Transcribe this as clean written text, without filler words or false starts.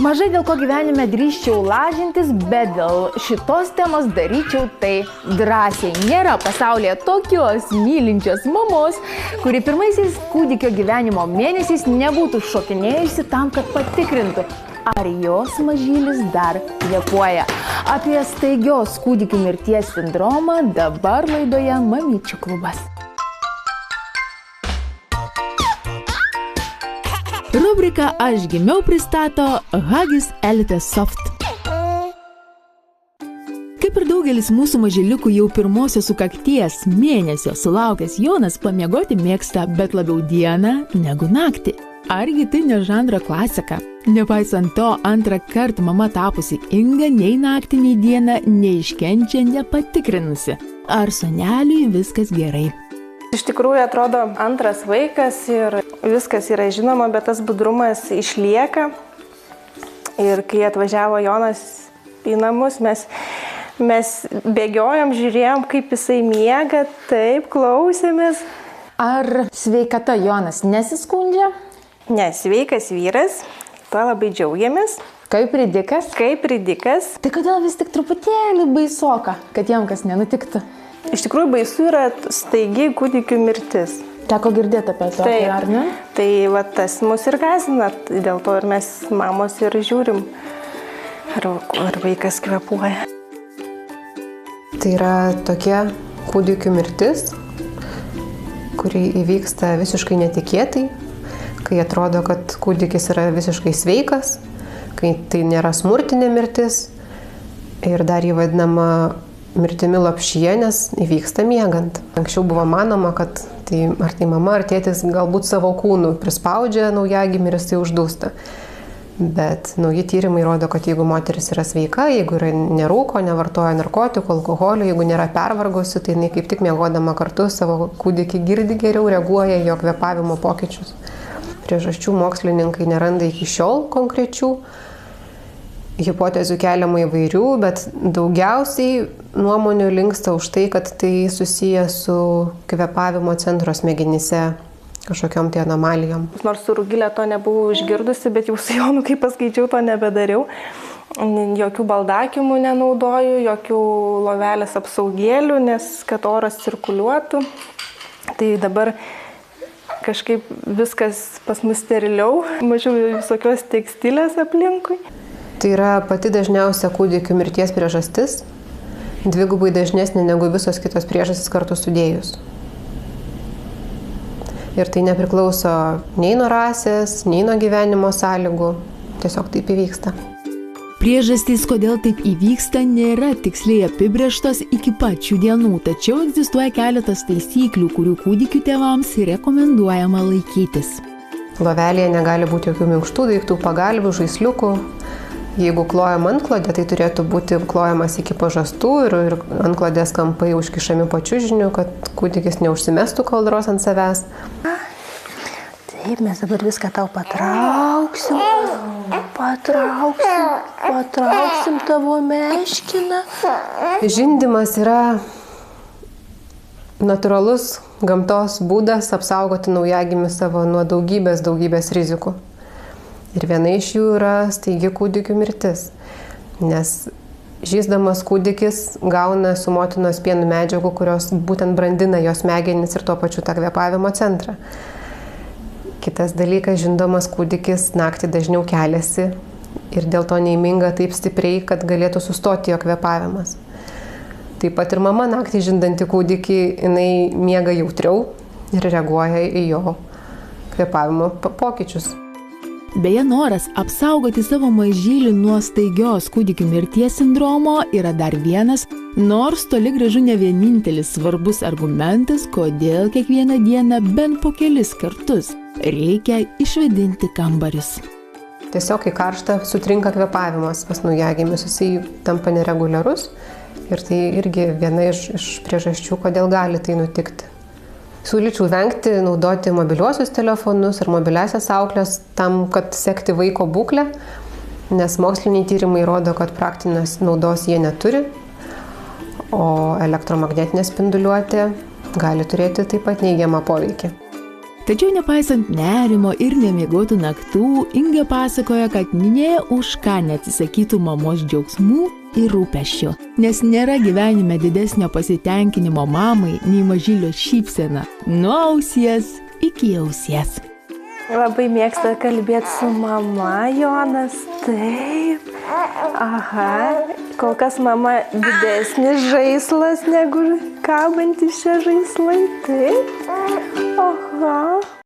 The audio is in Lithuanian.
Mažai dėl ko gyvenime drįsčiau lažintis, bet dėl šitos temos daryčiau tai drąsiai. Nėra pasaulyje tokios mylinčios mamos, kuri pirmaisiais kūdikio gyvenimo mėnesiais nebūtų šokinėjusi tam, kad patikrintų, ar jos mažylis dar kvėpuoja. Apie staigios kūdikių mirties sindromą dabar laidoje Mamyčių klubas. Rubrika Aš gimiau pristato Huggies Elite Soft. Kaip ir daugelis mūsų mažyliukų jau pirmosios sukakties mėnesio sulaukęs Jonas pamiegoti mėgsta, bet labiau dieną negu naktį. Argi tai ne žanro klasika? Nepaisant to, antrą kartą mama tapusi Inga nei naktį, nei dieną neiškenčia nepatikrinusi, ar sūneliui viskas gerai. Iš tikrųjų atrodo antras vaikas ir viskas yra žinoma, bet tas budrumas išlieka. Ir kai atvažiavo Jonas į namus, mes bėgiojom, žiūrėjom, kaip jisai miega, taip, klausėmės. Ar sveikata Jonas nesiskundžia? Ne, sveikas vyras, tuo labai džiaugiamės. Kaip ridikas? Kaip ridikas. Tai kodėl vis tik truputėlį baisoka, kad jam kas nenutiktų? Iš tikrųjų baisu yra staigi kūdikių mirtis. Teko girdėti apie to, ar ne? Tai va, tas mus ir gąsdina, dėl to ir mes mamos ir žiūrim, ar vaikas kvėpuoja. Tai yra tokia kūdikių mirtis, kuri įvyksta visiškai netikėtai, kai atrodo, kad kūdikis yra visiškai sveikas, kai tai nėra smurtinė mirtis ir dar jį vadinama mirtimi lopšyje, nes įvyksta miegant. Anksčiau buvo manoma, kad ar tai mama, ar tėtis galbūt savo kūnų prispaudžia naujagimį ir jisai uždūsta. Bet nauji tyrimai rodo, kad jeigu moteris yra sveika, jeigu yra nerūko, nevartoja narkotikų, alkoholio, jeigu nėra pervargusi, tai jinai kaip tik miegodama kartu savo kūdikį girdi geriau, reaguoja į jo kvėpavimo pokyčius. Priežasčių mokslininkai neranda iki šiol konkrečių. Hipotezių keliama įvairių, bet daugiausiai nuomonių linksta už tai, kad tai susiję su kvėpavimo centro smegenyse kažkokiom tai anomalijom. Nors su Rugilė to nebuvau išgirdusi, bet jau su Jonu, kai paskaičiau, to nebedariau. Jokių baldakimų nenaudoju, jokių lovelės apsaugėlių, nes kad oras cirkuliuotų. Tai dabar kažkaip viskas pas mus steriliau, mažiau visokios tekstilės aplinkui. Tai yra pati dažniausia kūdikių mirties priežastis, dvigubai dažnesnė negu visos kitos priežastys kartu sudėjus. Ir tai nepriklauso nei nuo rasės, nei nuo gyvenimo sąlygų, tiesiog taip įvyksta. Priežastys, kodėl taip įvyksta, nėra tiksliai apibrėžtos iki pačių dienų, tačiau egzistuoja keletas taisyklių, kurių kūdikių tėvams rekomenduojama laikytis. Lovelėje negali būti jokių minkštų daiktų, pagalvių, žaisliukų. Jeigu klojam antklodė, tai turėtų būti klojamas iki pažastų ir antklodės kampai užkišami po čiužiniu, kad kūdikis neužsimestų kaldros ant savęs. Taip, mes dabar viską tau patrauksim tavo meškiną. Žindymas yra natūralus gamtos būdas apsaugoti naujagimį savo nuo daugybės rizikų. Ir viena iš jų yra staigi kūdikių mirtis, nes žįsdamas kūdikis gauna su motinos pienu medžiagų, kurios būtent brandina jos smegenis ir tuo pačiu tą kvėpavimo centrą. Kitas dalykas, žindamas kūdikis naktį dažniau keliasi ir dėl to neįminga taip stipriai, kad galėtų sustoti jo kvėpavimas. Taip pat ir mama naktį žindanti kūdikį, jinai miega jautriau ir reaguoja į jo kvėpavimo pokyčius. Beje, noras apsaugoti savo mažylį nuo staigios kūdikių mirties sindromo yra dar vienas, nors toli gražu ne vienintelis svarbus argumentas, kodėl kiekvieną dieną bent po kelis kartus reikia išvėdinti kambarius. Tiesiog kai karšta sutrinka kvėpavimas pas naujagimius, jisai tampa nereguliarus ir tai irgi viena iš priežasčių, kodėl gali tai nutikti. Siūlyčiau vengti naudoti mobiliuosius telefonus ir mobiliasias auklės tam, kad sekti vaiko būklę, nes moksliniai tyrimai rodo, kad praktinės naudos jie neturi, o elektromagnetinė spinduliuotė gali turėti taip pat neigiamą poveikį. Tačiau nepaisant nerimo ir nemiegotų naktų, Inga pasakoja, kad nė už ką neatsisakytų mamos džiaugsmų ir rūpesčių, nes nėra gyvenime didesnio pasitenkinimo mamai nei mažylio šypsena nuo ausies iki ausies. Labai mėgsta kalbėti su mama Jonas, taip. Aha, kol kas mama didesnis žaislas negu kabantys čia žaislai, taip. Aha.